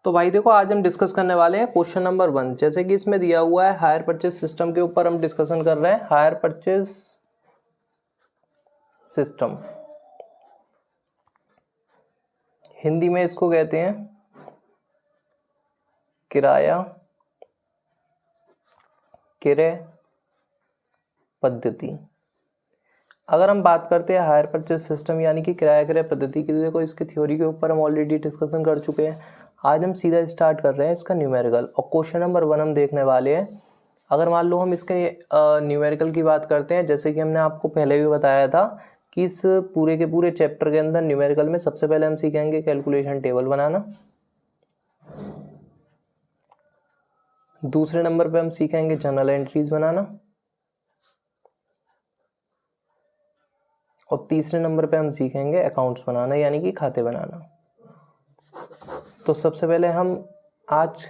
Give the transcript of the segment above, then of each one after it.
तो भाई देखो, आज हम डिस्कस करने वाले हैं क्वेश्चन नंबर 1। जैसे कि इसमें दिया हुआ है हायर परचेज सिस्टम के ऊपर हम डिस्कशन कर रहे हैं। हायर परचेज सिस्टम, हिंदी में इसको कहते हैं किराया क्रय पद्धति। अगर हम बात करते हैं हायर परचेज सिस्टम यानी कि किराया क्रय पद्धति की, तो देखो इसकी थ्योरी के ऊपर हम ऑलरेडी डिस्कशन कर चुके हैं। आज हम सीधा स्टार्ट कर रहे हैं इसका न्यूमेरिकल, और क्वेश्चन नंबर 1 हम देखने वाले हैं। अगर मान लो हम इसके न्यूमेरिकल की बात करते हैं, जैसे कि हमने आपको पहले भी बताया था कि इस पूरे के पूरे चैप्टर के अंदर न्यूमेरिकल में सबसे पहले हम सीखेंगे कैलकुलेशन टेबल बनाना। दूसरे नंबर पे हम सीखेंगे जर्नल एंट्रीज बनाना, और तीसरे नंबर पे हम सीखेंगे अकाउंट्स बनाना यानी कि खाते बनाना। तो सबसे पहले हम आज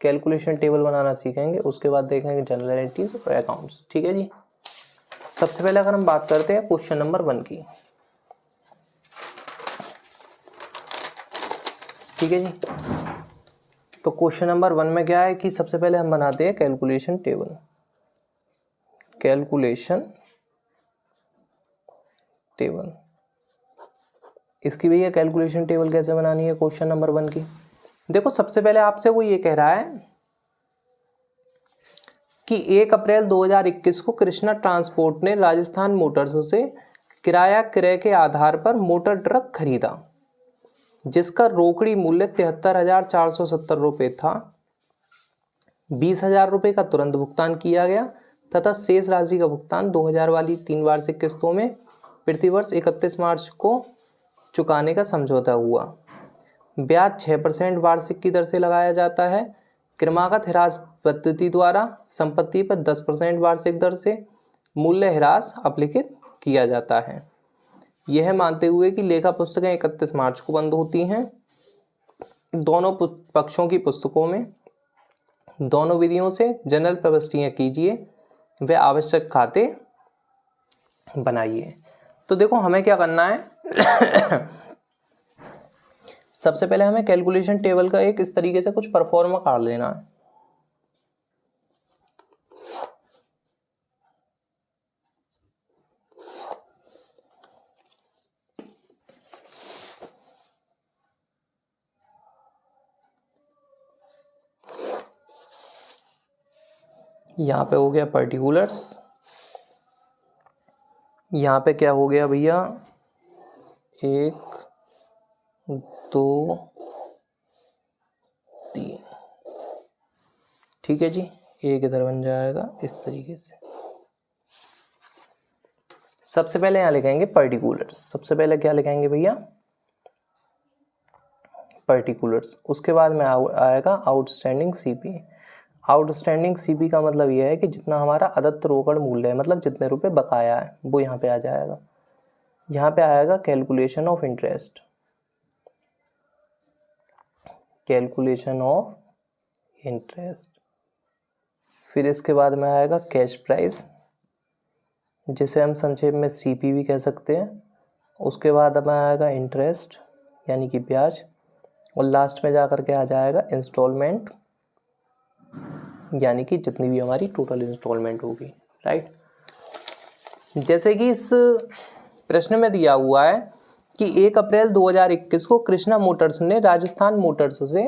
कैलकुलेशन टेबल बनाना सीखेंगे, उसके बाद देखेंगे जनरल एंट्रीज और अकाउंट्स। ठीक है जी। सबसे पहले अगर हम बात करते हैं क्वेश्चन नंबर 1 की, ठीक है जी। तो क्वेश्चन नंबर 1 में क्या है कि सबसे पहले हम बनाते हैं कैलकुलेशन टेबल। कैलकुलेशन टेबल, इसकी भैया कैलकुलेशन टेबल कैसे बनानी है क्वेश्चन नंबर 1 की। देखो सबसे पहले आपसे वो ये कह रहा है कि 1 अप्रैल 2021 को कृष्णा ट्रांसपोर्ट ने राजस्थान मोटर्स से किराया क्रय के आधार पर मोटर ट्रक खरीदा, जिसका रोकड़ी मूल्य 73,470 रुपये था। 20,000 रुपये का तुरंत भुगतान किया गया तथा शेष राशि का भुगतान 2,000 वाली 3 वार्षिक किस्तों में प्रतिवर्ष 31 मार्च को चुकाने का समझौता हुआ। ब्याज 6% वार्षिक की दर से लगाया जाता है। क्रमागत ह्रास पद्धति द्वारा संपत्ति पर 10% वार्षिक दर से मूल्य ह्रास अप्लिकेट किया जाता है, यह मानते हुए कि लेखा पुस्तकें 31 मार्च को बंद होती हैं। दोनों पक्षों की पुस्तकों में दोनों विधियों से जनरल प्रविष्टियां कीजिए व आवश्यक खाते बनाइए। तो देखो हमें क्या करना है सबसे पहले हमें कैलकुलेशन टेबल का एक इस तरीके से कुछ परफॉर्मा काट लेना है। यहाँ पे हो गया पर्टिकुलर्स, यहाँ पे क्या हो गया भैया 1 2 3, ठीक है जी। एक इधर बन जाएगा इस तरीके से। सबसे पहले यहाँ लिखेंगे पर्टिकुलर्स। सबसे पहले क्या लिखेंगे भैया पर्टिकुलर्स। उसके बाद में आएगा आउटस्टैंडिंग सीपी। आउटस्टैंडिंग सीपी का मतलब यह है कि जितना हमारा अदत्त रोकड़ मूल्य है, मतलब जितने रुपए बकाया है, वो यहाँ पे आ जाएगा। यहाँ पे आएगा calculation of interest, calculation of interest. फिर इसके बाद में आएगा कैश प्राइस, जिसे हम संक्षेप में सीपी भी कह सकते हैं। उसके बाद में आएगा इंटरेस्ट यानी कि ब्याज, और लास्ट में जाकर के आ जाएगा इंस्टॉलमेंट यानी कि जितनी भी हमारी टोटल इंस्टॉलमेंट होगी, राइट। जैसे कि इस प्रश्न में दिया हुआ है कि 1 अप्रैल 2021 को कृष्णा मोटर्स ने राजस्थान मोटर्स से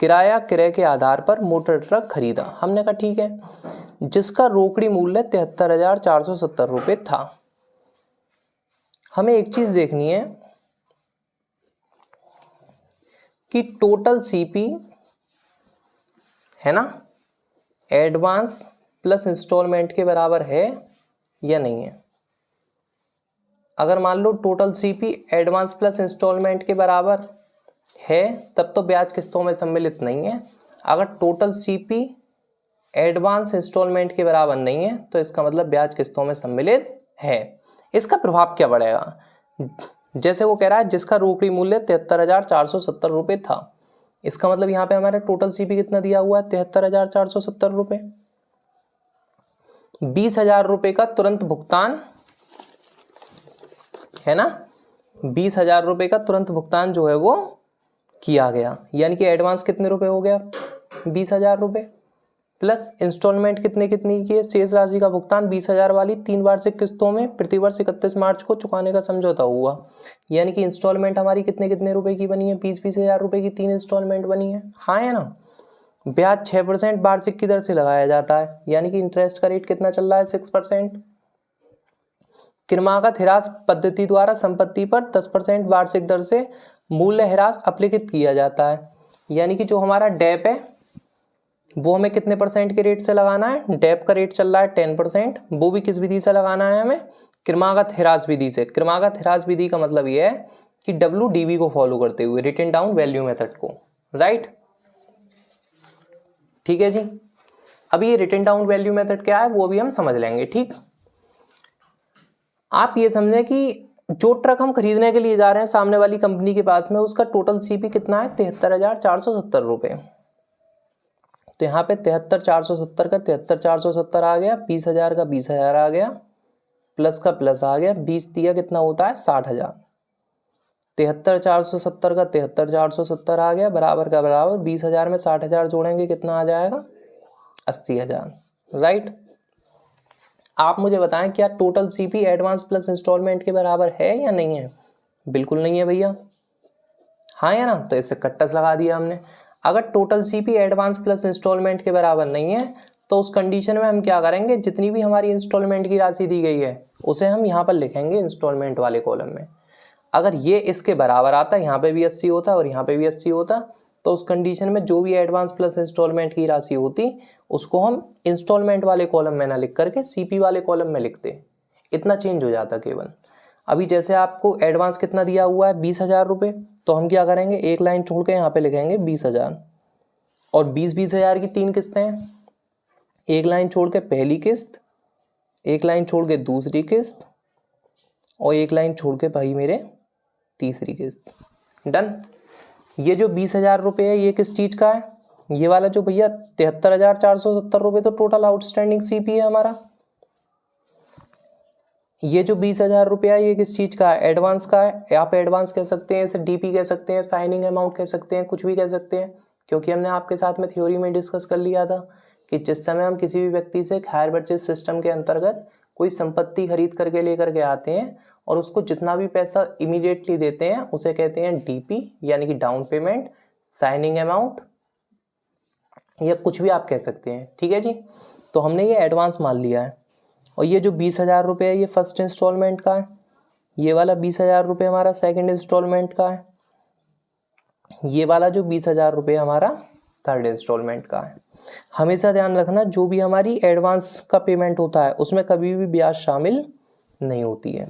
किराया क्रय के आधार पर मोटर ट्रक खरीदा। हमने कहा ठीक है, जिसका रोकड़ी मूल्य 73,470 रुपये था। हमें एक चीज देखनी है कि टोटल सीपी है ना एडवांस प्लस इंस्टॉलमेंट के बराबर है या नहीं है। अगर मान लो total CP advance plus instalment के बराबर है, तब तो ब्याज किस्तों में सम्मिलित नहीं है। अगर टोटल सीपी एडवांस इंस्टॉलमेंट के बराबर नहीं है, तो इसका मतलब ब्याज किस्तों में सम्मिलित है। इसका प्रभाव क्या पड़ेगा, जैसे वो कह रहा है जिसका रोकड़ी मूल्य 73,470 रुपये था, इसका मतलब यहाँ पे हमारा टोटल सीपी कितना दिया हुआ है 73,470 रुपये। 20,000 रुपये का तुरंत भुगतान है ना, 20,000 रुपये का तुरंत भुगतान जो है वो किया गया, यानी कि एडवांस कितने रुपए हो गया 20,000 रुपये, प्लस इंस्टॉलमेंट कितनी की है, शेष राशि का भुगतान 20,000 वाली 3 वार्षिक किस्तों में प्रतिवर्ष 31 मार्च को चुकाने का समझौता हुआ। यानी कि इंस्टॉलमेंट हमारी कितने रुपए की बनी है, 20,000 रुपये की 3 इंस्टॉलमेंट बनी है, हाँ है ना। ब्याज 6% वार्षिक की दर से लगाया जाता है, यानी कि इंटरेस्ट का रेट कितना चल रहा है 6%। क्रमागत ह्रास पद्धति द्वारा संपत्ति पर 10% वार्षिक दर से मूल्य ह्रास अप्लिखित किया जाता है, यानी कि जो हमारा डेप है वो हमें कितने परसेंट के रेट से लगाना है, डेप का रेट चल रहा है 10%, वो भी किस विधि से लगाना है हमें, क्रमागत ह्रास विधि से। क्रमागत ह्रास विधि का मतलब ये है कि WDV को फॉलो करते हुए, रिटन डाउन वैल्यू मेथड को, राइट। ठीक है जी। अभी ये रिटन डाउन वैल्यू मेथड क्या है वो भी हम समझ लेंगे, ठीक। आप ये समझें कि जो ट्रक हम खरीदने के लिए जा रहे हैं सामने वाली कंपनी के पास में, उसका टोटल CP कितना है 73,470 रुपये। तो यहाँ पे 73,470 का 73,470 आ गया, 20,000 का 20,000 आ गया, प्लस का प्लस आ गया, 20 दिया कितना होता है 60,000। 73,470 का 73,470 आ गया, बराबर का बराबर, 20,000 में 60,000 जोड़ेंगे कितना आ जाएगा 80,000, राइट। आप मुझे बताएं क्या total CP advance plus instalment के बराबर है या नहीं है? बिल्कुल नहीं है भैया, हाँ या ना, तो इससे कट्टस लगा दिया हमने। अगर total CP advance plus instalment के बराबर नहीं है तो उस कंडीशन में हम क्या करेंगे, जितनी भी हमारी इंस्टॉलमेंट की राशि दी गई है उसे हम यहाँ पर लिखेंगे इंस्टॉलमेंट वाले कॉलम में। अगर ये इसके बराबर आता, यहाँ पे भी 80 होता और यहाँ पे भी 80 होता, तो उस कंडीशन में जो भी एडवांस प्लस इंस्टॉलमेंट की राशि होती उसको हम इंस्टॉलमेंट वाले कॉलम में ना लिख करके CP वाले कॉलम में लिखते, इतना चेंज हो जाता केवल। अभी जैसे आपको एडवांस कितना दिया हुआ है 20,000 रुपये, तो हम क्या करेंगे, एक लाइन छोड़ के यहाँ पे लिखेंगे 20,000, और 20,000 की 3 किस्तें हैं, एक लाइन छोड़ के पहली किस्त, एक लाइन छोड़ के दूसरी किस्त, और एक लाइन छोड़ के भाई मेरे तीसरी किस्त। डन। ये जो 20,000 रुपये है ये किस चीज़ का है, ये वाला जो भैया 73,470 रुपये तो टोटल आउटस्टैंडिंग CP है हमारा। ये जो 20,000 रुपया है ये किस चीज़ का है, एडवांस का है। आप एडवांस कह सकते हैं, इसे DP कह सकते हैं, साइनिंग अमाउंट कह सकते हैं, कुछ भी कह सकते हैं, क्योंकि हमने आपके साथ में थ्योरी में डिस्कस कर लिया था कि जिस समय हम किसी भी व्यक्ति से हायर परचेज सिस्टम के अंतर्गत कोई संपत्ति खरीद करके लेकर के आते हैं और उसको जितना भी पैसा इमीडिएटली देते हैं उसे कहते हैं DP, यानी कि डाउन पेमेंट, साइनिंग अमाउंट, या कुछ भी आप कह सकते हैं, ठीक है जी। तो हमने ये एडवांस मान लिया है। और ये जो 20,000 रुपये है ये फर्स्ट इंस्टॉलमेंट का है, ये वाला 20,000 रुपये हमारा सेकंड इंस्टॉलमेंट का है, ये वाला जो 20,000 रुपये हमारा थर्ड इंस्टॉलमेंट का है। हमेशा ध्यान रखना जो भी हमारी एडवांस का पेमेंट होता है उसमें कभी भी ब्याज शामिल नहीं होती है,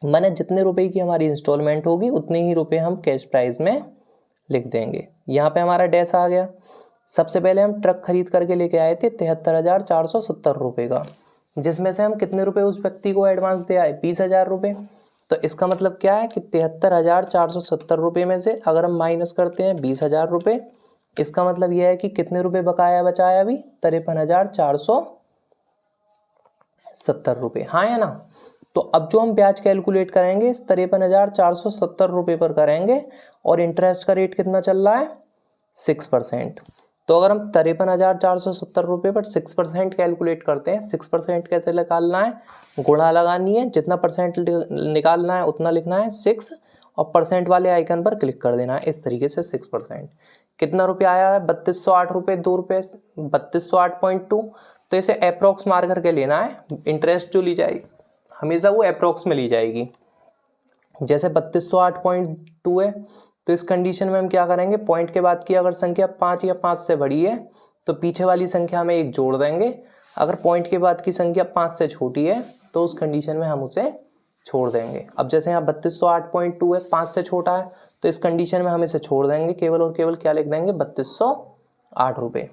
माने जितने रुपए की हमारी इंस्टॉलमेंट होगी उतने ही रुपए हम कैश प्राइस में लिख देंगे। यहाँ पे हमारा डैश आ गया। सबसे पहले हम ट्रक खरीद करके लेके आए थे 73,470 रुपये का, जिसमें से हम कितने रुपए उस व्यक्ति को एडवांस दे आए 20,000 रुपये। तो इसका मतलब क्या है कि 73,470 रुपये में से अगर हम माइनस करते हैं 20,000 रुपये, इसका मतलब यह है कि कितने रुपए बकाया बचाया अभी 53,470 रुपये, हाँ या ना। तो अब जो हम ब्याज कैलकुलेट करेंगे इस 53,470 रुपये पर करेंगे, और इंटरेस्ट का रेट कितना चल रहा है 6%। तो अगर हम 53,470 रुपये पर 6% कैलकुलेट करते हैं, 6% कैसे निकालना है, गुणा लगानी है, जितना परसेंट निकालना है उतना लिखना है 6, और परसेंट वाले आइकन पर क्लिक कर देना है इस तरीके से 6%। कितना रुपया आया है 3208 रुपये 2 रुपये, 3208.2। तो इसे अप्रोक्स मार करके लेना है, इंटरेस्ट जो ली जाएगी हमेशा वो अप्रोक्स में ली जाएगी। जैसे 3208.2 है तो इस कंडीशन में हम क्या करेंगे, पॉइंट के बाद की अगर संख्या 5 या 5 से बड़ी है तो पीछे वाली संख्या में 1 जोड़ देंगे, अगर पॉइंट के बाद की संख्या 5 से छोटी है तो उस कंडीशन में हम उसे छोड़ देंगे। अब जैसे यहाँ 3208.2 है, 5 से छोटा है, तो इस कंडीशन में हम इसे छोड़ देंगे, केवल और केवल क्या लिख देंगे 3208 रुपये।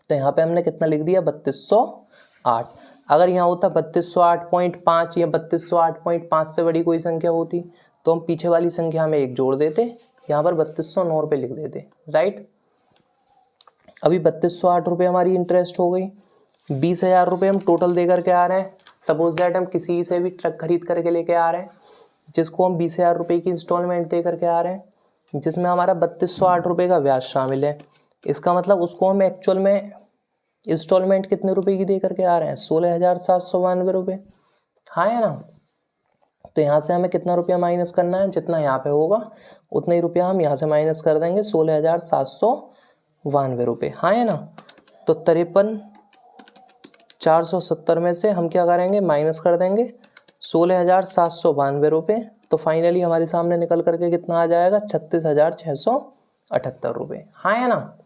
तो यहाँ पे हमने कितना लिख दिया 3208। अगर यहाँ होता 3208.5 या 3208.5 से बड़ी कोई संख्या होती तो हम पीछे वाली संख्या में 1 जोड़ देते, यहाँ पर 3209 रुपये लिख देते, राइट। अभी 3208 रुपये हमारी इंटरेस्ट हो गई। 20,000 रुपये हम टोटल दे करके आ रहे हैं। सपोज दैट हम किसी से भी ट्रक खरीद करके लेके आ रहे हैं जिसको हम 20,000 रुपये की इंस्टॉलमेंट दे करके आ रहे हैं। जिसमें हमारा 3208 रुपये का ब्याज शामिल है। इसका मतलब उसको हम एक्चुअल में इंस्टॉलमेंट कितने रुपए की दे करके आ रहे हैं, 16,792 रुपये, हाँ या ना। तो यहाँ से हमें कितना रुपया माइनस करना है, जितना यहाँ पे होगा उतना ही रुपया हम यहाँ से माइनस कर देंगे, 16,792 रुपये, हाँ या ना। तो 53,470 में से हम क्या करेंगे, माइनस कर देंगे 16,792 रुपये। तो फाइनली हमारे सामने निकल करके कितना आ जाएगा, 36,678 रुपये, हाँ या ना।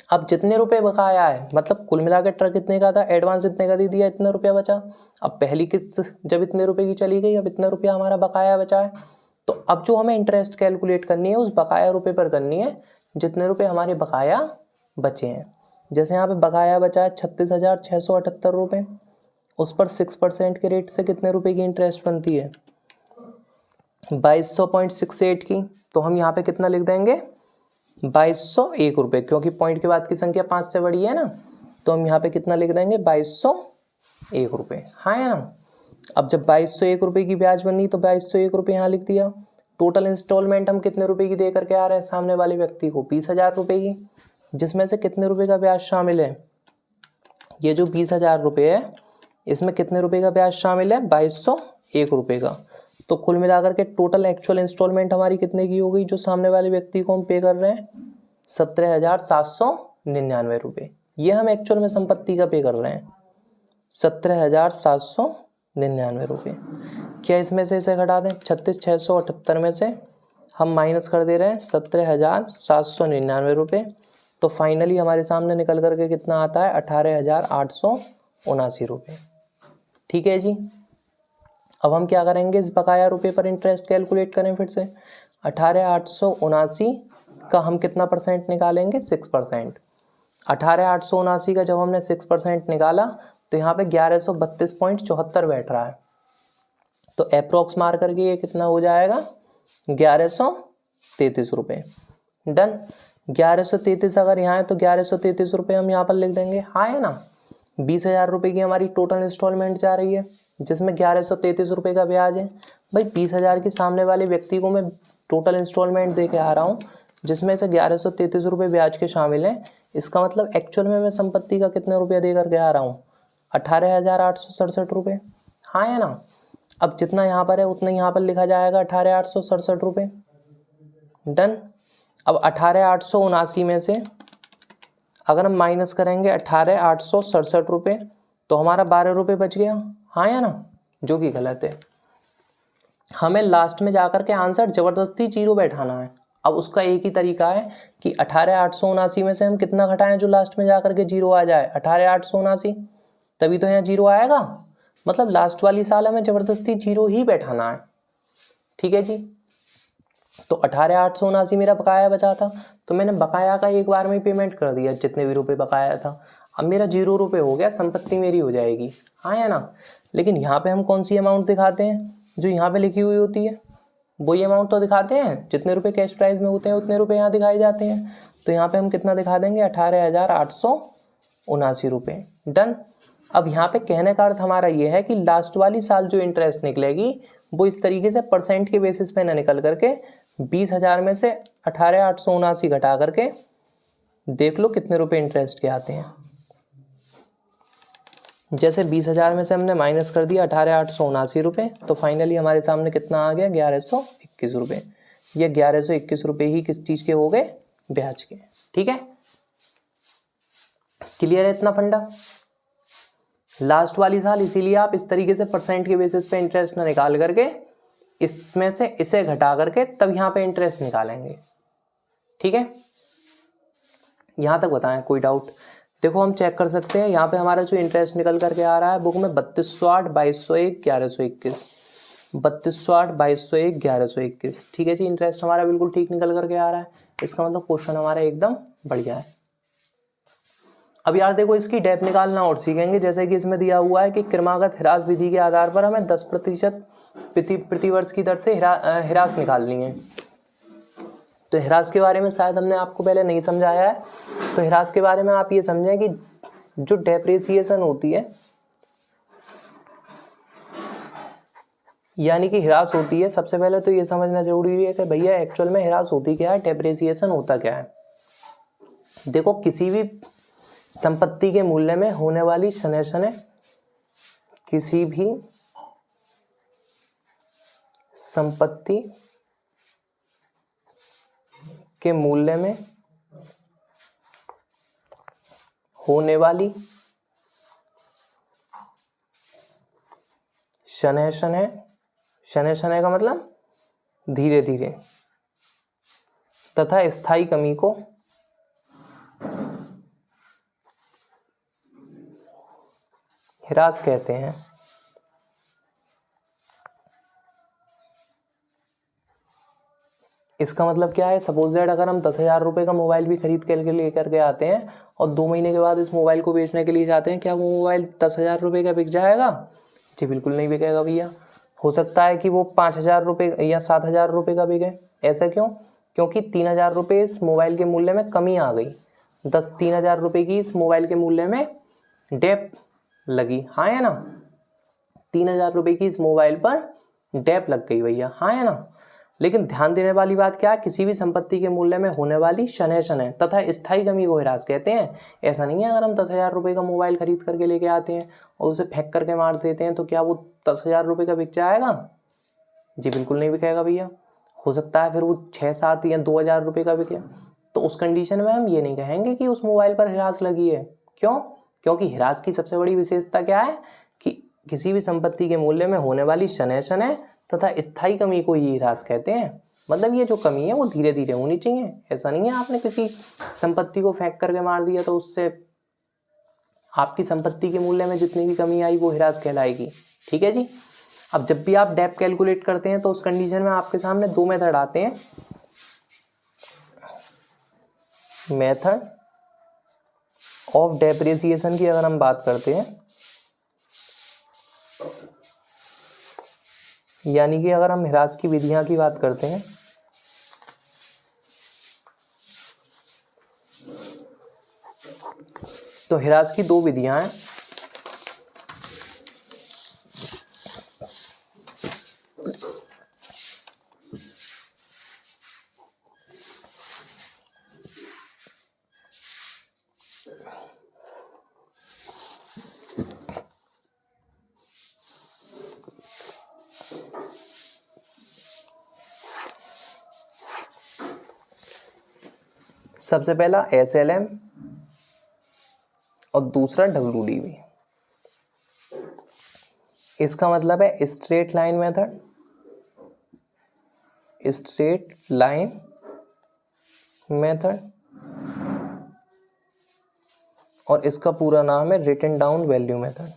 अब जितने रुपए बकाया है, मतलब कुल मिलाकर ट्रक कितने का था, एडवांस इतने का दे दिया, इतना रुपया बचा। अब पहली किस्त जब इतने रुपए की चली गई, अब इतना रुपया हमारा बकाया बचा है। तो अब जो हमें इंटरेस्ट कैलकुलेट करनी है उस बकाया रुपए पर करनी है जितने रुपए हमारे बकाया बचे हैं। जैसे यहाँ पे बकाया बचा है 36,678 रुपये, उस पर 6% के रेट से कितने रुपए की इंटरेस्ट बनती है, 2200.68 की। तो हम यहाँ पे कितना लिख देंगे, 2201 रुपये, क्योंकि पॉइंट के बाद की संख्या 5 से बड़ी है ना। तो हम यहाँ पे कितना लिख देंगे, 2201 रुपये, हाँ है ना। अब जब 2201 रुपये की ब्याज बनी तो 2201 रुपये यहाँ लिख दिया। टोटल इंस्टॉलमेंट हम कितने रुपए की दे करके आ रहे हैं सामने वाले व्यक्ति को, 20,000 रुपये की, जिसमें से कितने रुपए का ब्याज शामिल है, ये जो 20,000 रुपये है इसमें कितने रुपए का ब्याज शामिल है, 2201 रुपये का। तो कुल मिलाकर के टोटल एक्चुअल इंस्टॉलमेंट हमारी कितने की हो गई, जो सामने वाले व्यक्ति को हम पे कर रहे हैं, 17,799 रुपये। ये हम एक्चुअल में संपत्ति का पे कर रहे हैं, 17,799 रुपये। क्या इसमें से इसे घटा दें, 36,678 में से हम माइनस कर दे रहे हैं 17,799 रुपये। तो फाइनली हमारे सामने निकल करके कितना आता है, 18,879 रुपये। ठीक है जी। अब हम क्या करेंगे, इस बकाया रुपये पर इंटरेस्ट कैलकुलेट करें फिर से। 18,879 का हम कितना परसेंट निकालेंगे, 6%। 18,879 का जब हमने 6% निकाला तो यहाँ पे 1132.74 बैठ रहा है। तो अप्रोक्स मार करके ये कितना हो जाएगा, 1133 रुपये। डन। 1133 अगर यहाँ है तो 1133 रुपये हम यहाँ पर लिख देंगे, हाँ है ना। 20,000 रुपये की हमारी टोटल इंस्टॉलमेंट जा रही है, जिसमें 1133 रुपये का ब्याज है। भाई 20,000 के सामने वाले व्यक्ति को मैं टोटल इंस्टॉलमेंट दे के आ रहा हूँ, जिसमें से 1133 रुपये ब्याज के शामिल हैं। इसका मतलब एक्चुअल में मैं संपत्ति का कितने रुपया दे करके आ रहा हूँ, 18,867 रुपये, हाँ है ना। अब जितना यहाँ पर है उतना यहाँ पर लिखा जाएगा, 18,867 रुपये। डन। अब 18,879 में से अगर हम माइनस करेंगे 18,867 रुपये तो हमारा 12 रुपये बच गया, हाँ या ना, जो कि गलत है। हमें लास्ट में जाकर के आंसर ज़बरदस्ती जीरो बैठाना है। अब उसका एक ही तरीका है कि 18,879 में से हम कितना घटाएं जो लास्ट में जाकर के जीरो आ जाए, 18,879, तभी तो यहाँ जीरो आएगा। मतलब लास्ट वाली साल हमें ज़बरदस्ती जीरो ही बैठाना है। ठीक है जी। तो 18,879 मेरा बकाया बचा था, तो मैंने बकाया का एक बार में पेमेंट कर दिया, जितने भी रुपए बकाया था। अब मेरा 0 रुपये हो गया, संपत्ति मेरी हो जाएगी, हाँ या ना। लेकिन यहाँ पे हम कौन सी अमाउंट दिखाते हैं, जो यहाँ पे लिखी हुई होती है वही अमाउंट तो दिखाते हैं। जितने रुपए कैश प्राइस में होते हैं उतने रुपए यहाँ दिखाए जाते हैं। तो यहाँ पे हम कितना दिखा देंगे, 18,879 रुपये। डन। अब यहाँ पे कहने का अर्थ हमारा ये है कि लास्ट वाली साल जो इंटरेस्ट निकलेगी वो इस तरीके से परसेंट के बेसिस पे ना निकल करके 20,000 में से 18,879 घटा करके देख लो कितने रुपए इंटरेस्ट के आते हैं। जैसे 20,000 में से हमने माइनस कर दिया 18,879 रुपये, तो फाइनली हमारे सामने कितना आ गया, 1,121 रुपये। ये 1,121 रुपये ही किस चीज़ के हो गए, ब्याज के। ठीक है, क्लियर है इतना फंडा। लास्ट वाली साल इसीलिए आप इस तरीके से परसेंट के बेसिस पे इंटरेस्ट ना निकाल करके इसमें से इसे घटा करके तब यहाँ पे इंटरेस्ट निकालेंगे। ठीक है, यहाँ तक बताएं कोई डाउट। देखो हम चेक कर सकते हैं यहाँ पे हमारा जो इंटरेस्ट निकल करके आ रहा है बुक में 3208, 2201, 1121, 3208, 2201, 1121। ठीक है जी, इंटरेस्ट हमारा बिल्कुल ठीक निकल करके आ रहा है। इसका मतलब क्वेश्चन हमारा एकदम बढ़िया है। अब यार देखो इसकी डेप निकालना और सीखेंगे। जैसे कि इसमें दिया हुआ है कि क्रमागत ह्रास विधि के आधार पर हमें 10% प्रतिवर्ष की दर से ह्रास निकालनी है। तो ह्रास के बारे में शायद हमने आपको पहले नहीं समझाया है। तो ह्रास के बारे में आप ये समझें कि जो डेप्रिसिएशन होती है यानी कि हिरास होती है, सबसे पहले तो ये समझना जरूरी है कि भैया एक्चुअल में हिरास होती क्या है, डेप्रिसिएशन होता क्या है। देखो, किसी भी संपत्ति के मूल्य में होने वाली शनय शनय, किसी भी संपत्ति के मूल्य में होने वाली शनय शनय, शनय शनय का मतलब धीरे धीरे, तथा स्थायी कमी को हिरास कहते हैं। इसका मतलब क्या है, सपोज दैट अगर हम 10,000 रुपये का मोबाइल भी खरीद के लेकर के आते हैं और 2 महीने के बाद इस मोबाइल को बेचने के लिए जाते हैं, क्या वो मोबाइल 10,000 रुपये का बिक जाएगा? जी बिल्कुल नहीं बिकेगा भैया। हो सकता है कि वो 5,000 रुपये या 7,000 रुपये का बिके। ऐसा क्यों? क्योंकि 3,000 रुपये इस मोबाइल के मूल्य में कमी आ गई। 3,000 रुपये की इस मोबाइल के मूल्य में डेप लगी, हाँ या ना? 3,000 रुपये की इस मोबाइल पर डेप लग गई भैया, हाँ या ना? लेकिन ध्यान देने वाली बात क्या है, किसी भी संपत्ति के मूल्य में होने वाली शनय शनय तथा स्थायी कमी को हिरास कहते हैं। ऐसा नहीं है अगर हम 10,000 रुपये का मोबाइल खरीद करके लेके आते हैं और उसे फेंक करके मार देते हैं तो क्या वो 10,000 रुपये का बिक जाएगा? जी बिल्कुल नहीं बिकेगा भैया। हो सकता है फिर वो 6-7 या 2,000 रुपये का बिके। तो उस कंडीशन में हम ये नहीं कहेंगे कि उस मोबाइल पर हिरास लगी है। क्यों? क्योंकि हिरास की सबसे बड़ी विशेषता क्या है कि किसी भी संपत्ति के मूल्य में होने वाली शनय शनय तथा स्थायी कमी को ये हिरास कहते हैं। मतलब ये जो कमी है वो धीरे धीरे होनी चाहिए। ऐसा नहीं है आपने किसी संपत्ति को फेंक करके मार दिया तो उससे आपकी संपत्ति के मूल्य में जितनी भी कमी आई वो हिरास कहलाएगी। ठीक है जी। अब जब भी आप डेप कैलकुलेट करते हैं तो उस कंडीशन में आपके सामने 2 मेथड आते हैं। मेथड ऑफ डेप्रिसिएशन की अगर हम बात करते हैं, यानी कि अगर हम हिरास की विधियां की बात करते हैं तो हिरास की 2 विधियां हैं। सबसे पहला SLM और दूसरा WDV। इसका मतलब है straight line method, straight line method, और इसका पूरा नाम है रिटन डाउन वैल्यू मेथड।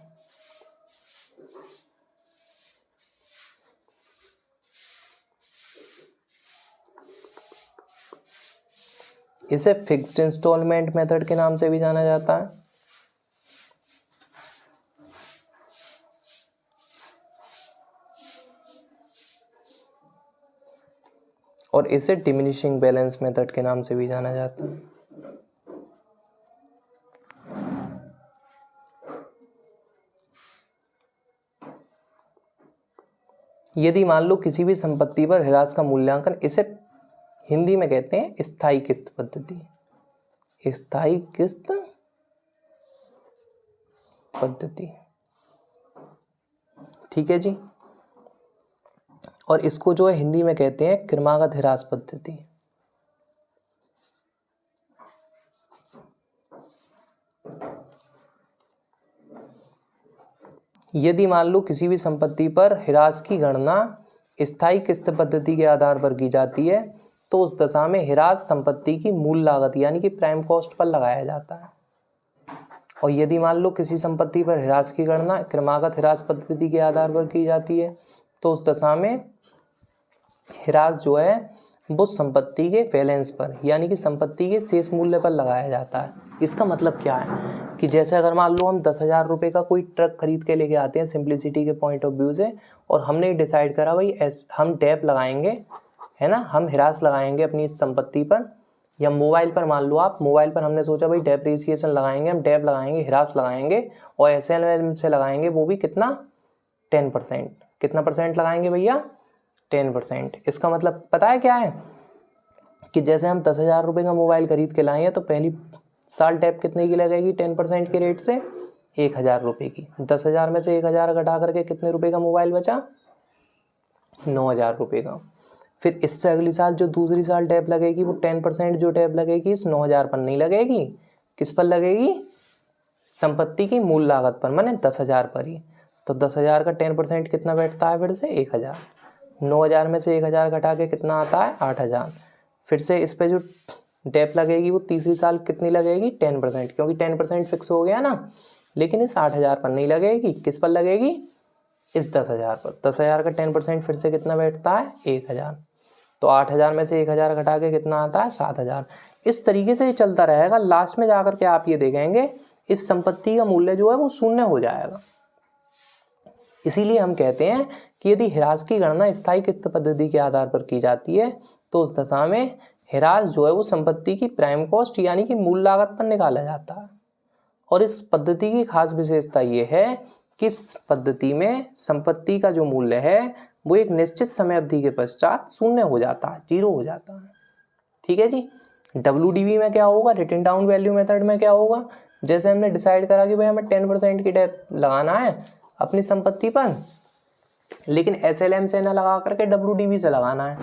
इसे फिक्स्ड इंस्टॉलमेंट मेथड के नाम से भी जाना जाता है और इसे डिमिनिशिंग बैलेंस मेथड के नाम से भी जाना जाता है। यदि मान लो किसी भी संपत्ति पर हिरास का मूल्यांकन, इसे हिंदी में कहते हैं स्थायी किस्त पद्धति, स्थायी किस्त पद्धति। ठीक है जी। और इसको जो है हिंदी में कहते हैं क्रमागत हिरास पद्धति। यदि मान लो किसी भी संपत्ति पर हिरास की गणना स्थायी किस्त पद्धति के आधार पर की जाती है तो उस दशा में हिरास संपत्ति की मूल लागत यानी कि प्राइम कॉस्ट पर लगाया जाता है। और यदि मान लो किसी संपत्ति पर हिरास की गणना क्रमागत हिरास पद्धति के आधार पर की जाती है तो उस दशा में हिरास जो है वो संपत्ति के बैलेंस पर यानी कि संपत्ति के शेष मूल्य पर लगाया जाता है। इसका मतलब क्या है कि जैसे अगर मान लो हम 10,000 रुपये का कोई ट्रक खरीद के लेके आते हैं सिंप्लिसिटी के पॉइंट ऑफ व्यू से, और हमने डिसाइड करा भाई हम डेप लगाएंगे, है ना, हम हिरास लगाएंगे अपनी इस संपत्ति पर या मोबाइल पर। मान लो आप मोबाइल पर हमने सोचा भाई डेप्रिसिएशन लगाएंगे, हम डेप लगाएंगे, हिरास लगाएंगे और SLM से लगाएंगे, वो भी कितना 10%। कितना परसेंट लगाएंगे भैया? 10%। इसका मतलब पता है क्या है कि जैसे हम 10,000 रुपये का मोबाइल खरीद के लाए हैं तो पहली साल टैप कितने की लगेगी 10% के रेट से? 1,000 रुपये की। 10,000 में से 1,000 घटा करके कितने रुपए का मोबाइल बचा? 9,000 रुपये का। फिर इससे अगली साल जो दूसरी साल टैप लगेगी वो 10% जो टैप लगेगी इस 9,000 पर नहीं लगेगी, किस पर लगेगी? संपत्ति की मूल लागत पर, माने 10,000 पर ही। तो 10,000 का 10% कितना बैठता है? फिर से 1,000। 9,000 में से 1,000 घटा के कितना आता है? 8,000। फिर से इस पे जो टैप लगेगी वो तीसरी साल कितनी लगेगी? 10%, क्योंकि 10% फिक्स हो गया ना। लेकिन इस 8,000 पर नहीं लगेगी, किस पर लगेगी? इस 10,000 पर। 10,000 का 10% फिर से कितना बैठता है? 1,000। तो 8,000 में से 1,000 घटा के कितना आता है? 7,000। इस तरीके से ये चलता रहेगा। लास्ट में जाकर के आप ये देखेंगे इस संपत्ति का मूल्य जो है वो शून्य हो जाएगा। इसीलिए हम कहते हैं कि यदि ह्रास की गणना स्थायी किस्त पद्धति के आधार पर की जाती है तो उस दशा में ह्रास जो है वो संपत्ति की प्राइम कॉस्ट यानी कि मूल लागत पर निकाला जाता है। और इस पद्धति की खास विशेषता ये है कि इस पद्धति में संपत्ति का जो मूल्य है वो एक निश्चित समय अवधि के पश्चात शून्य हो जाता है, 0 हो जाता है। ठीक है जी। WDV में क्या होगा? रिटन डाउन वैल्यू मेथड में क्या होगा? जैसे हमने डिसाइड करा कि भाई हमें 10% की टैप लगाना है अपनी संपत्ति पर, लेकिन SLM से ना लगा करके WDV से लगाना है,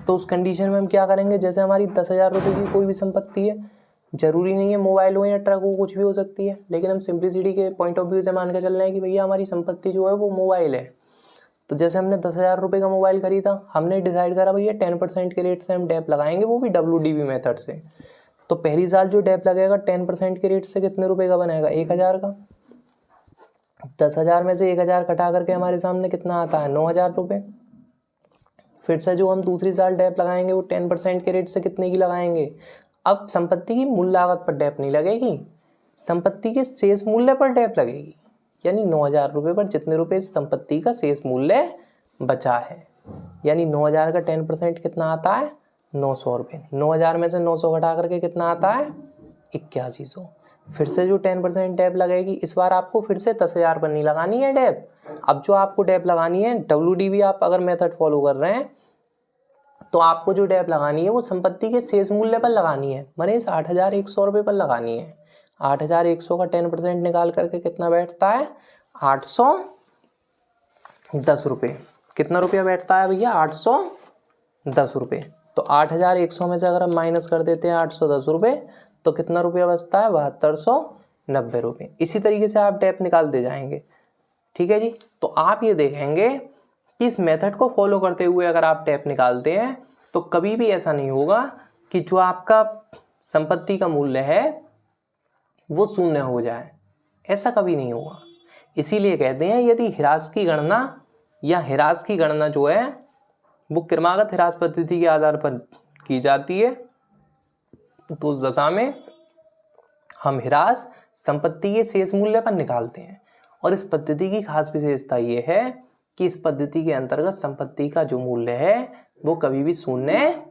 तो उस कंडीशन में हम क्या करेंगे? जैसे हमारी 10,000 रुपये की कोई भी संपत्ति है, जरूरी नहीं है मोबाइल हो या ट्रक हो, कुछ भी हो सकती है, लेकिन हम सिंप्लिसिटी के पॉइंट ऑफ व्यू से मान के चल रहे हैं कि भैया हमारी संपत्ति जो है वो मोबाइल है। तो जैसे हमने 10,000 रुपये का मोबाइल खरीदा, हमने डिसाइड करा भैया 10% के रेट से हम टैप लगाएंगे, वो भी WDV मेथड से। तो पहली साल जो टैप लगेगा 10% के रेट से कितने रुपए का बनेगा? 1,000 का। 10,000 में से 1,000 घटा करके हमारे सामने कितना आता है? 9,000 रुपये। फिर से जो हम दूसरी साल टैप लगाएंगे वो 10% के रेट से कितने की लगाएंगे? अब संपत्ति की मूल लागत पर टैप नहीं लगेगी, संपत्ति के शेष मूल्य पर टैप लगेगी, यानी 9,000 रुपये पर जितने रुपए इस संपत्ति का शेष मूल्य बचा है। यानी 9,000 का 10% कितना आता है? 900 रुपये। 9,000 में से 900 घटा करके कितना आता है? 8100। फिर से जो 10% टैप लगेगी, इस बार आपको फिर से 10,000 पर नहीं लगानी है टैप। अब जो आपको टैप लगानी है WDV आप अगर मेथड फॉलो कर रहे हैं तो आपको जो टैप लगानी है वो संपत्ति के शेष मूल्य पर लगानी है, माने इस 8,100 रुपये पर लगानी है। 8,100 का 10% निकाल करके कितना बैठता है? 810 रुपये। कितना रुपया बैठता है भैया? 810 रुपये। तो 8,100 में से अगर हम माइनस कर देते हैं 810 रुपये तो कितना रुपया बचता है? 7,290 रुपये। इसी तरीके से आप टैप निकालते जाएंगे। ठीक है जी। तो आप ये देखेंगे कि इस मेथड को फॉलो करते हुए अगर आप टैप निकालते हैं तो कभी भी ऐसा नहीं होगा कि जो आपका संपत्ति का मूल्य है वो शून्य हो जाए, ऐसा कभी नहीं होगा। इसीलिए कहते हैं यदि ह्रास की गणना या ह्रास की गणना जो है वो क्रमागत ह्रास पद्धति के आधार पर की जाती है तो उस दशा में हम ह्रास संपत्ति के शेष मूल्य पर निकालते हैं। और इस पद्धति की खास विशेषता ये है कि इस पद्धति के अंतर्गत संपत्ति का जो मूल्य है वो कभी भी शून्य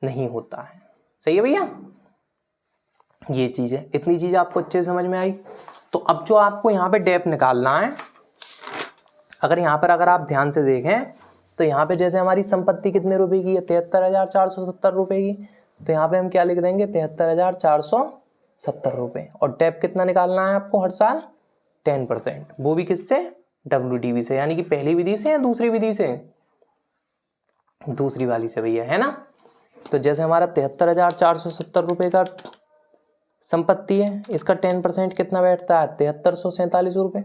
नहीं होता है। सही है भैया? ये चीज है। इतनी चीज आपको अच्छे से समझ में आई। तो अब जो आपको यहाँ पे टैप निकालना है, अगर यहाँ पर अगर आप ध्यान से देखें तो यहाँ पे जैसे हमारी संपत्ति कितने रुपए की है? 73,470 रुपए की। तो यहाँ पे हम क्या लिख देंगे? 73,470 रुपये। और टैप कितना निकालना है आपको हर साल? 10%। वो भी किससे? WDV से। यानी कि पहली विधि से या दूसरी विधि से? दूसरी वाली से भैया, है ना। तो जैसे हमारा 73,470 रुपये का संपत्ति है, इसका 10% कितना बैठता है? 7,347 रुपये।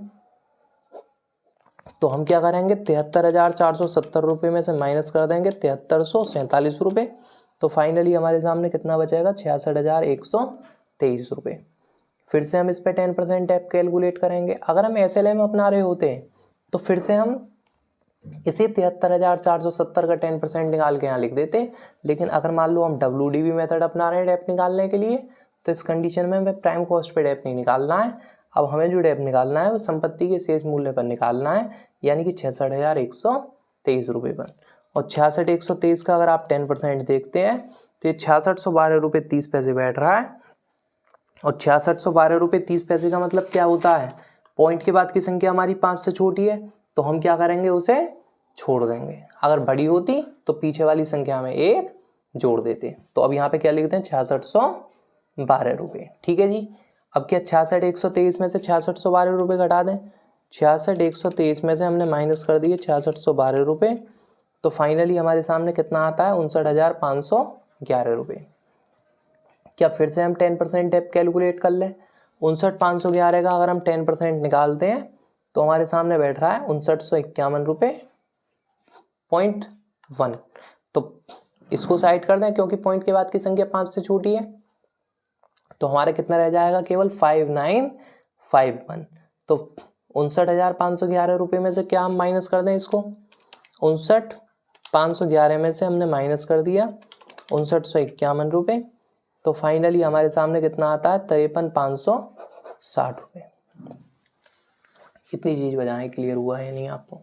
तो हम क्या करेंगे? 73,470 रुपये में से माइनस कर देंगे 7,347 रुपये। तो फाइनली हमारे सामने कितना बचेगा? 66,123 रुपये। फिर से हम इस पे 10% टैप कैलकुलेट करेंगे। अगर हम SLM अपना रहे होते तो फिर से हम इसी 73,470 का 10% निकाल के यहाँ लिख देते। लेकिन अगर मान लो हम WDV मेथड अपना रहे हैं टैप निकालने के लिए तो इस कंडीशन में हमें प्राइम कॉस्ट पे टैप नहीं निकालना है। अब हमें जो टैप निकालना है वो संपत्ति के शेष मूल्य पर निकालना है, यानी कि 66,123 रुपये पर। और 66,123 का अगर आप 10% देखते हैं तो ये 6612 रुपये 30 पैसे बैठ रहा है। और 6612 रुपये 30 पैसे का मतलब क्या होता है? पॉइंट के बाद की संख्या हमारी 5 से छोटी है तो हम क्या करेंगे? उसे छोड़ देंगे, अगर बड़ी होती तो पीछे वाली संख्या में 1 जोड़ देते। तो अब यहाँ पे क्या लिखते हैं 6612 रुपये। ठीक है जी। अब क्या 66,123 में से 6612 रुपये घटा दें। 66,123 में से हमने माइनस कर दिए 6612 रुपये, तो फाइनली हमारे सामने कितना आता है 59,511 रुपये। क्या फिर से हम 10% डेप्थ कैलकुलेट कर लें। 59,511 का अगर हम 10% निकालते हैं तो हमारे सामने बैठ रहा है 5951 रुपये .1। तो इसको साइड कर दें क्योंकि पॉइंट के बाद की संख्या 5 से छोटी है, तो हमारा कितना रह जाएगा केवल 5951। तो 59,511 रुपये में से क्या हम माइनस कर दें इसको। 59,511 में से हमने माइनस कर दिया 5951 रुपये, तो फाइनली हमारे सामने कितना आता है 53,560 रुपये। इतनी चीज़ बजाएं, क्लियर हुआ है नहीं आपको।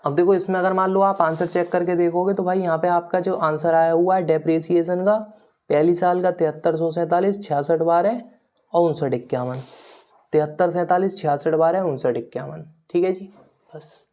अब देखो इसमें अगर मान लो आप आंसर चेक करके देखोगे तो भाई यहाँ पे आपका जो आंसर आया हुआ है डेप्रिसिएशन का पहली साल का 7347, 6612 और 5951। 7347, 6612, 5951। ठीक है जी, बस।